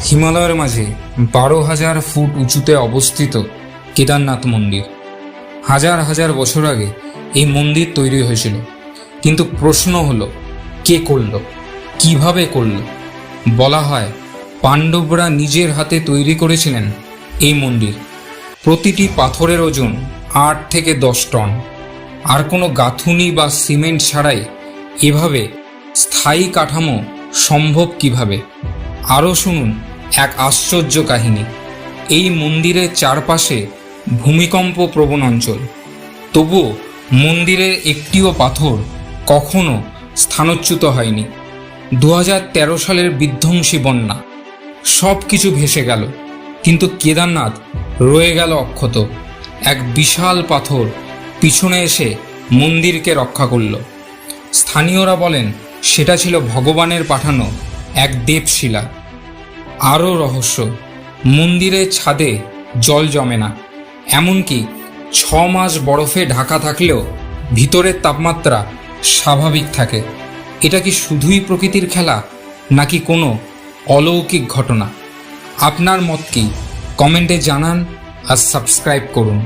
হিমালয়ের মাঝে 12,000 ফুট উঁচুতে অবস্থিত কেদারনাথ মন্দির। হাজার হাজার বছর আগে এই মন্দির তৈরি হয়েছিল, কিন্তু প্রশ্ন হলো কে করল, কিভাবে করল? বলা হয় পাণ্ডবরা নিজের হাতে তৈরি করেছিলেন এই মন্দির। প্রতিটি পাথরের ওজন 8 থেকে 10 টন। আর কোনো গাঁথুনি বা সিমেন্ট ছাড়াই এভাবে স্থায়ী কাঠামো সম্ভব কিভাবে? আরও শুনুন এক আশ্চর্য কাহিনী। এই মন্দিরের চারপাশে ভূমিকম্প প্রবণ অঞ্চল, তবুও মন্দিরের একটিও পাথর কখনো স্থানচ্যুত হয়নি। 2013 সালের বিধ্বংসী বন্যা সব কিছু ভেসে গেল, কিন্তু কেদারনাথ রয়ে গেল অক্ষত। এক বিশাল পাথর পিছনে এসে মন্দিরকে রক্ষা করল। স্থানীয়রা বলেন সেটা ছিল ভগবানের পাঠানো এক দেবশিলা। আরও রহস্য, মন্দিরের ছাদে জল জমে না, এমনকি 6 মাস বরফে ঢাকা থাকলেও ভিতরের তাপমাত্রা স্বাভাবিক থাকে। এটা কি শুধুই প্রকৃতির খেলা, নাকি কোনো অলৌকিক ঘটনা? আপনার মত কি? কমেন্টে জানান আর সাবস্ক্রাইব করুন।